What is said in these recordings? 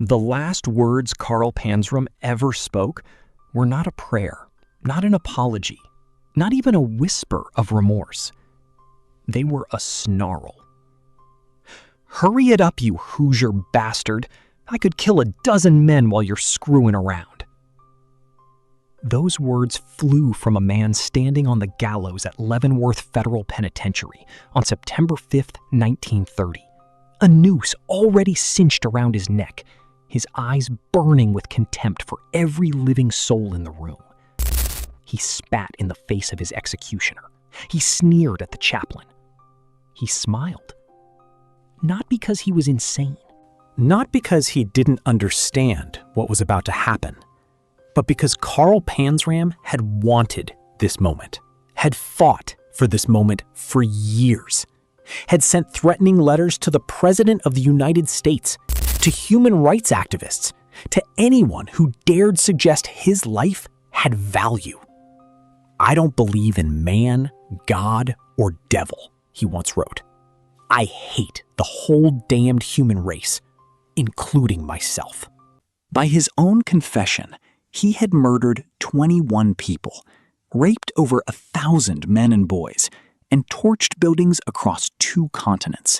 The last words Carl Panzram ever spoke were not a prayer, not an apology, not even a whisper of remorse. They were a snarl. "Hurry it up, you Hoosier bastard. I could kill a dozen men while you're screwing around." Those words flew from a man standing on the gallows at Leavenworth Federal Penitentiary on September 5th, 1930. A noose already cinched around his neck, his eyes burning with contempt for every living soul in the room. He spat in the face of his executioner. He sneered at the chaplain. He smiled. Not because he was insane. Not because he didn't understand what was about to happen, but because Carl Panzram had wanted this moment, had fought for this moment for years, had sent threatening letters to the President of the United States, to human rights activists, to anyone who dared suggest his life had value. "I don't believe in man, God, or devil," he once wrote. "I hate the whole damned human race, including myself." By his own confession, he had murdered 21 people, raped over 1,000 men and boys, and torched buildings across 2 continents.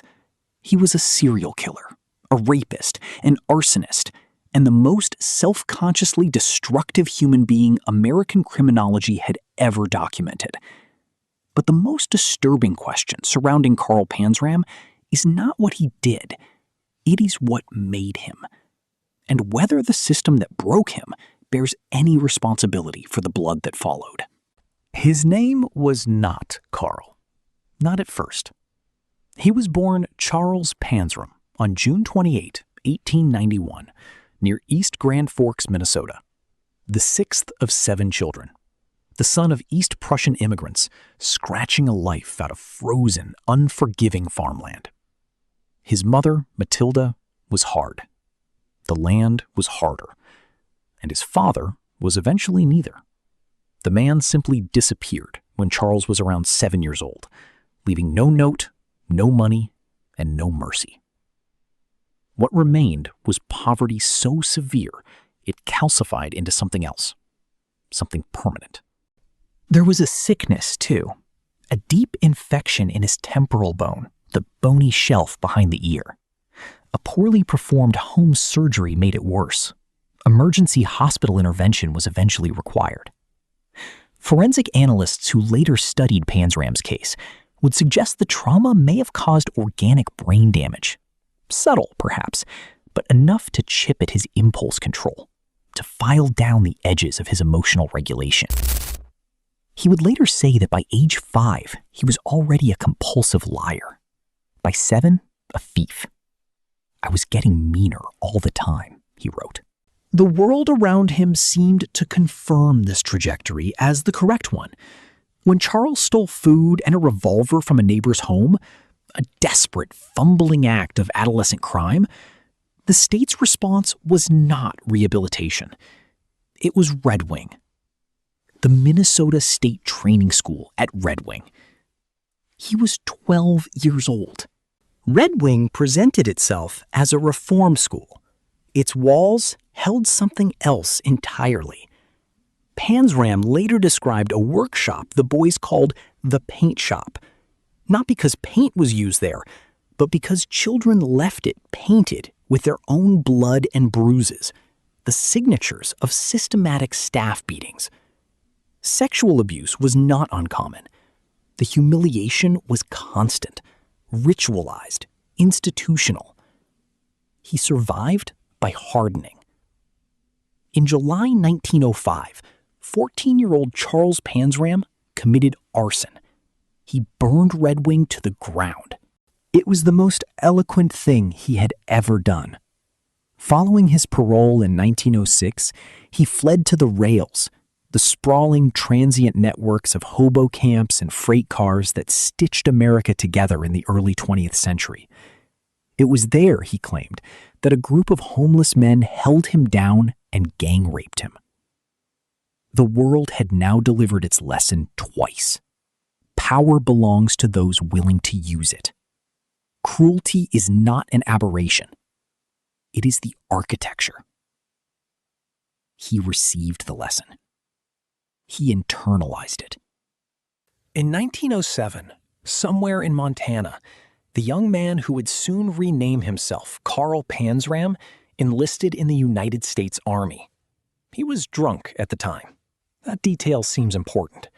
He was a serial killer, a rapist, an arsonist, and the most self-consciously destructive human being American criminology had ever documented. But the most disturbing question surrounding Carl Panzram is not what he did, it is what made him, and whether the system that broke him bears any responsibility for the blood that followed. His name was not Carl. Not at first. He was born Charles Panzram on June 28, 1891, near East Grand Forks, Minnesota, the 6th of 7 children, the son of East Prussian immigrants scratching a life out of frozen, unforgiving farmland. His mother, Matilda, was hard. The land was harder. And his father was eventually neither. The man simply disappeared when Charles was around 7 years old, leaving no note, no money, and no mercy. What remained was poverty so severe it calcified into something else, something permanent. There was a sickness, too, a deep infection in his temporal bone, the bony shelf behind the ear. A poorly performed home surgery made it worse. Emergency hospital intervention was eventually required. Forensic analysts who later studied Panzram's case would suggest the trauma may have caused organic brain damage. Subtle, perhaps, but enough to chip at his impulse control, to file down the edges of his emotional regulation. He would later say that by age 5, he was already a compulsive liar. By 7, a thief. "I was getting meaner all the time," he wrote. The world around him seemed to confirm this trajectory as the correct one. When Charles stole food and a revolver from a neighbor's home, a desperate, fumbling act of adolescent crime, the state's response was not rehabilitation. It was Red Wing. The Minnesota State Training School at Red Wing. He was 12 years old. Red Wing presented itself as a reform school. Its walls held something else entirely. Panzram later described a workshop the boys called the paint shop, not because paint was used there, but because children left it painted with their own blood and bruises, the signatures of systematic staff beatings. Sexual abuse was not uncommon. The humiliation was constant, ritualized, institutional. He survived by hardening. In July 1905, 14-year-old Charles Panzram committed arson. He burned Red Wing to the ground. It was the most eloquent thing he had ever done. Following his parole in 1906, he fled to the rails, the sprawling transient networks of hobo camps and freight cars that stitched America together in the early 20th century. It was there, he claimed, that a group of homeless men held him down and gang raped him. The world had now delivered its lesson twice. Power belongs to those willing to use it. Cruelty is not an aberration. It is the architecture. He received the lesson. He internalized it. In 1907, somewhere in Montana, the young man who would soon rename himself Carl Panzram enlisted in the United States Army. He was drunk at the time. That detail seems important.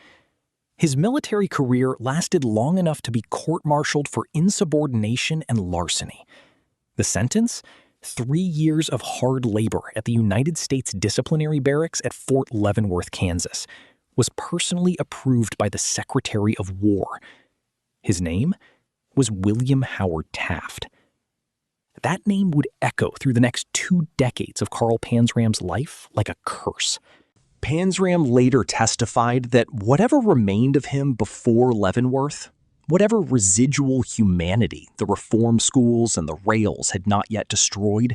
His military career lasted long enough to be court-martialed for insubordination and larceny. The sentence? 3 years of hard labor at the United States Disciplinary Barracks at Fort Leavenworth, Kansas, was personally approved by the Secretary of War. His name was William Howard Taft. That name would echo through the next 2 decades of Carl Panzram's life like a curse. Panzram later testified that whatever remained of him before Leavenworth, whatever residual humanity the reform schools and the rails had not yet destroyed,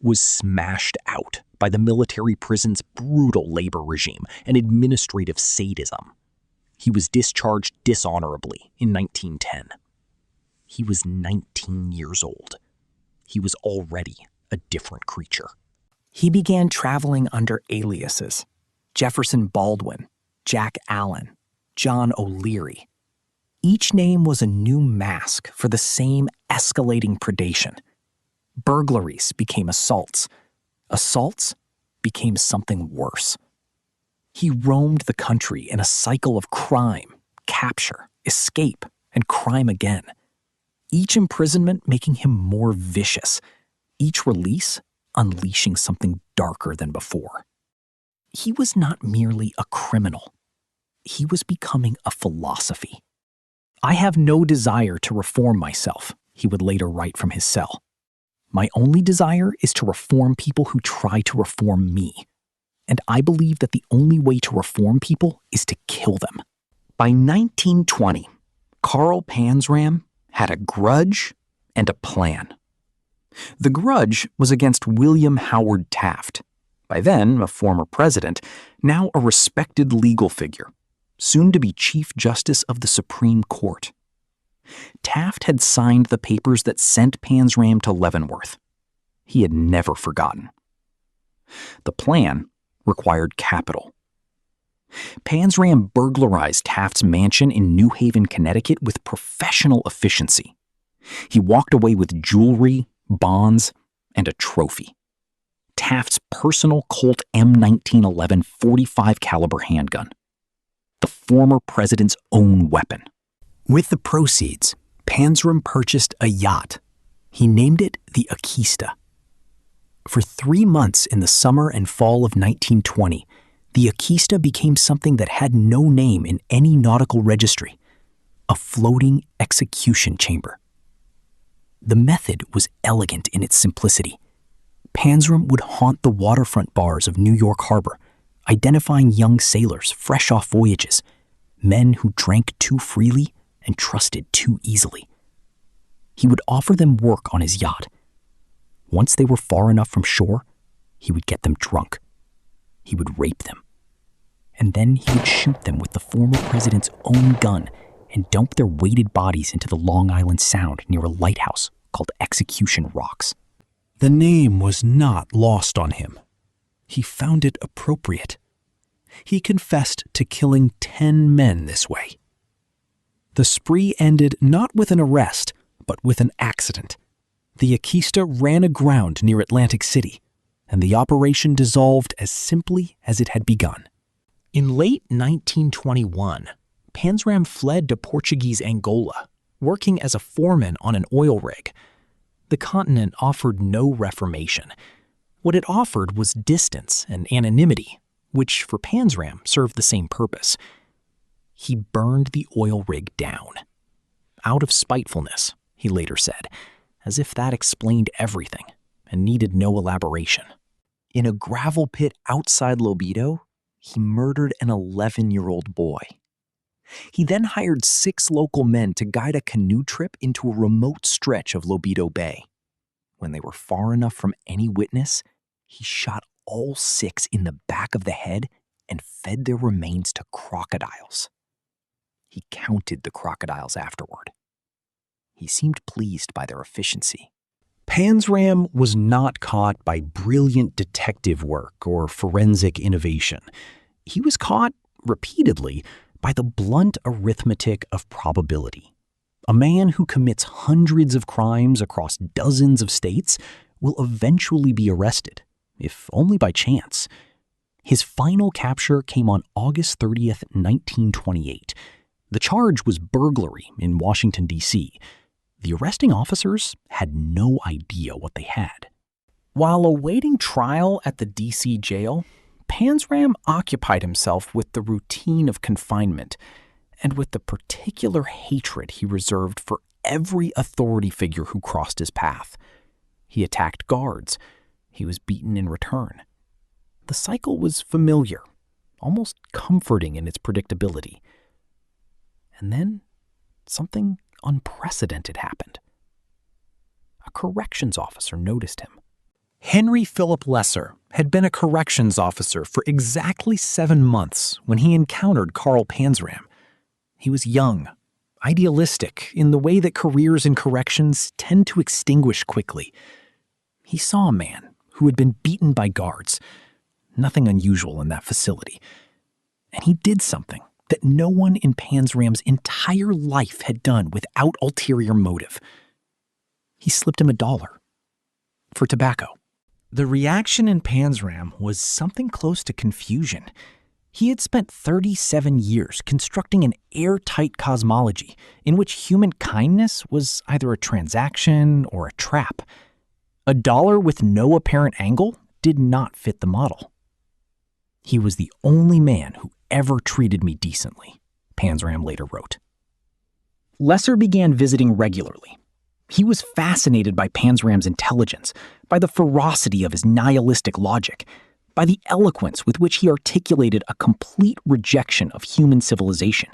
was smashed out by the military prison's brutal labor regime and administrative sadism. He was discharged dishonorably in 1910. He was 19 years old. He was already a different creature. He began traveling under aliases: Jefferson Baldwin, Jack Allen, John O'Leary. Each name was a new mask for the same escalating predation. Burglaries became assaults. Assaults became something worse. He roamed the country in a cycle of crime, capture, escape, and crime again. Each imprisonment making him more vicious. Each release unleashing something darker than before. He was not merely a criminal. He was becoming a philosophy. "I have no desire to reform myself," he would later write from his cell. "My only desire is to reform people who try to reform me. And I believe that the only way to reform people is to kill them." By 1920, Carl Panzram had a grudge and a plan. The grudge was against William Howard Taft, by then a former president, now a respected legal figure, soon to be Chief Justice of the Supreme Court. Taft had signed the papers that sent Panzram to Leavenworth. He had never forgotten. The plan required capital. Panzram burglarized Taft's mansion in New Haven, Connecticut with professional efficiency. He walked away with jewelry, bonds, and a trophy: Taft's personal Colt M1911 .45 caliber handgun, the former president's own weapon. With the proceeds, Panzram purchased a yacht. He named it the Akista. For 3 months in the summer and fall of 1920, the Akista became something that had no name in any nautical registry: a floating execution chamber. The method was elegant in its simplicity. Panzram would haunt the waterfront bars of New York Harbor, identifying young sailors fresh off voyages, men who drank too freely and trusted too easily. He would offer them work on his yacht. Once they were far enough from shore, he would get them drunk. He would rape them. And then he would shoot them with the former president's own gun and dump their weighted bodies into the Long Island Sound near a lighthouse called Execution Rocks. The name was not lost on him. He found it appropriate. He confessed to killing 10 men this way. The spree ended not with an arrest, but with an accident. The Akista ran aground near Atlantic City, and the operation dissolved as simply as it had begun. In late 1921, Panzram fled to Portuguese Angola, working as a foreman on an oil rig. The continent offered no reformation. What it offered was distance and anonymity, which for Panzram served the same purpose. He burned the oil rig down. Out of spitefulness, he later said, as if that explained everything and needed no elaboration. In a gravel pit outside Lobido, he murdered an 11-year-old boy. He then hired 6 local men to guide a canoe trip into a remote stretch of Lobido Bay. When they were far enough from any witness, he shot all 6 in the back of the head and fed their remains to crocodiles. He counted the crocodiles afterward. He seemed pleased by their efficiency. Panzram was not caught by brilliant detective work or forensic innovation. He was caught, repeatedly, by the blunt arithmetic of probability. A man who commits hundreds of crimes across dozens of states will eventually be arrested, if only by chance. His final capture came on August 30th, 1928. The charge was burglary in Washington, D.C. The arresting officers had no idea what they had. While awaiting trial at the D.C. jail, Panzram occupied himself with the routine of confinement and with the particular hatred he reserved for every authority figure who crossed his path. He attacked guards. He was beaten in return. The cycle was familiar, almost comforting in its predictability. And then something unprecedented happened. A corrections officer noticed him. Henry Philip Lesser had been a corrections officer for exactly 7 months when he encountered Carl Panzram. He was young, idealistic in the way that careers in corrections tend to extinguish quickly. He saw a man who had been beaten by guards, nothing unusual in that facility, and he did something that no one in Panzram's entire life had done without ulterior motive. He slipped him $1 for tobacco. The reaction in Panzram was something close to confusion. He had spent 37 years constructing an airtight cosmology in which human kindness was either a transaction or a trap. $1 with no apparent angle did not fit the model. He was the only man who ever treated me decently, Panzram later wrote. Lesser began visiting regularly. He was fascinated by Panzram's intelligence, by the ferocity of his nihilistic logic, by the eloquence with which he articulated a complete rejection of human civilization.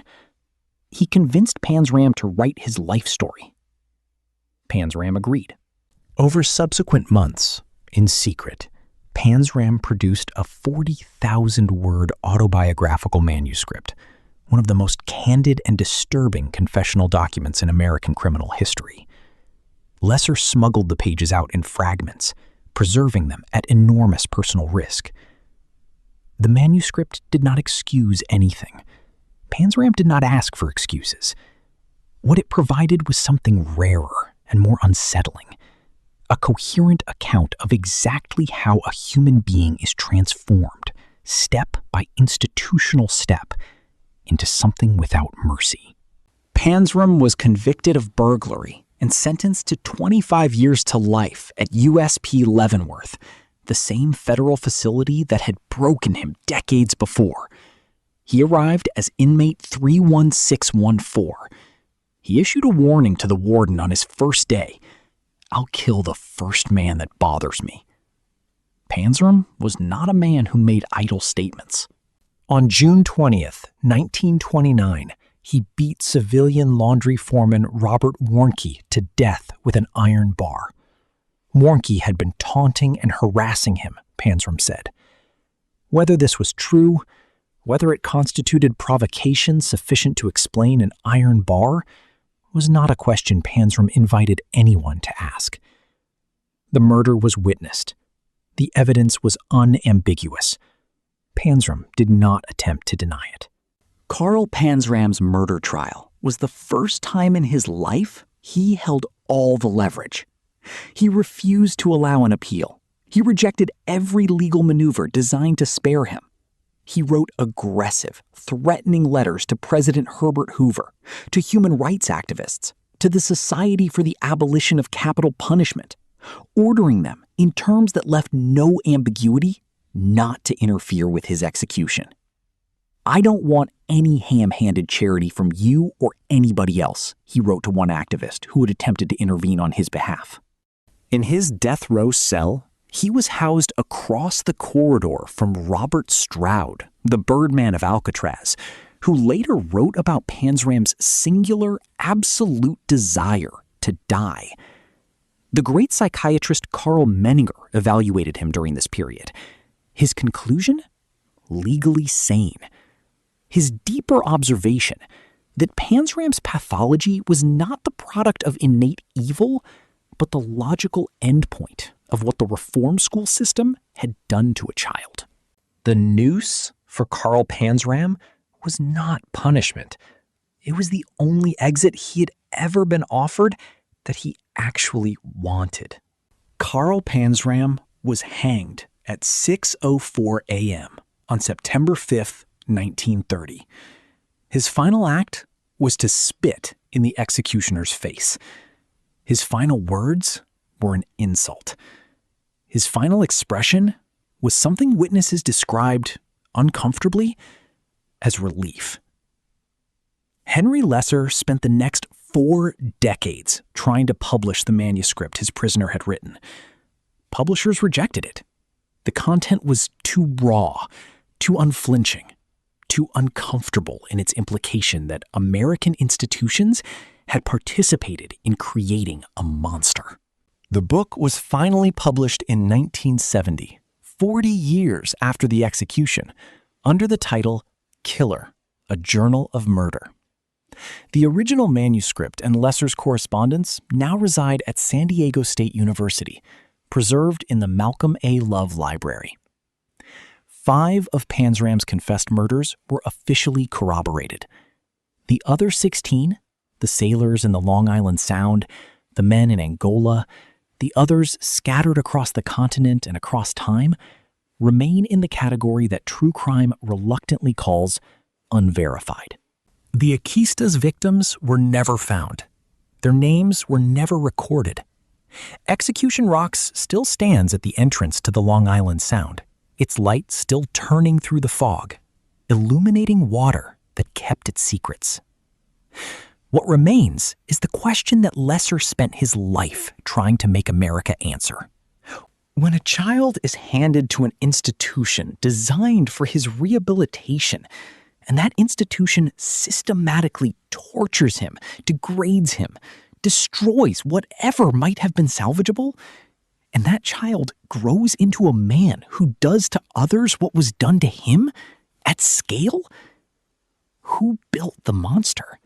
He convinced Panzram to write his life story. Panzram agreed. Over subsequent months, in secret, Panzram produced a 40,000-word autobiographical manuscript, one of the most candid and disturbing confessional documents in American criminal history. Lesser smuggled the pages out in fragments, preserving them at enormous personal risk. The manuscript did not excuse anything. Panzram did not ask for excuses. What it provided was something rarer and more unsettling, a coherent account of exactly how a human being is transformed, step by institutional step, into something without mercy. Panzram was convicted of burglary and sentenced to 25 years to life at USP Leavenworth, the same federal facility that had broken him decades before. He arrived as inmate 31614. He issued a warning to the warden on his first day: "I'll kill the first man that bothers me." Panzram was not a man who made idle statements. On June 20th, 1929, he beat civilian laundry foreman Robert Warnke to death with an iron bar. Warnke had been taunting and harassing him, Panzram said. Whether this was true, whether it constituted provocation sufficient to explain an iron bar, was not a question Panzram invited anyone to ask. The murder was witnessed. The evidence was unambiguous. Panzram did not attempt to deny it. Carl Panzram's murder trial was the first time in his life he held all the leverage. He refused to allow an appeal. He rejected every legal maneuver designed to spare him. He wrote aggressive, threatening letters to President Herbert Hoover, to human rights activists, to the Society for the Abolition of Capital Punishment, ordering them, in terms that left no ambiguity, not to interfere with his execution. "I don't want any ham-handed charity from you or anybody else," he wrote to one activist who had attempted to intervene on his behalf. In his death row cell, he was housed across the corridor from Robert Stroud, the Birdman of Alcatraz, who later wrote about Panzram's singular, absolute desire to die. The great psychiatrist Karl Menninger evaluated him during this period. His conclusion? Legally sane. His deeper observation that Panzram's pathology was not the product of innate evil, but the logical endpoint of what the reform school system had done to a child. The noose for Carl Panzram was not punishment. It was the only exit he had ever been offered that he actually wanted. Carl Panzram was hanged at 6:04 a.m. on September 5th, 1930. His final act was to spit in the executioner's face. His final words were an insult. His final expression was something witnesses described uncomfortably as relief. Henry Lesser spent the next 4 decades trying to publish the manuscript his prisoner had written. Publishers rejected it. The content was too raw, too unflinching, too uncomfortable in its implication that American institutions had participated in creating a monster. The book was finally published in 1970, 40 years after the execution, under the title Killer, A Journal of Murder. The original manuscript and Lesser's correspondence now reside at San Diego State University, preserved in the Malcolm A. Love Library. 5 of Panzram's confessed murders were officially corroborated. The other 16, the sailors in the Long Island Sound, the men in Angola, the others scattered across the continent and across time, remain in the category that true crime reluctantly calls unverified. The Akista's victims were never found. Their names were never recorded. Execution Rocks still stands at the entrance to the Long Island Sound, its light still turning through the fog, illuminating water that kept its secrets. What remains is the question that Lesser spent his life trying to make America answer. When a child is handed to an institution designed for his rehabilitation, and that institution systematically tortures him, degrades him, destroys whatever might have been salvageable, and that child grows into a man who does to others what was done to him at scale, who built the monster?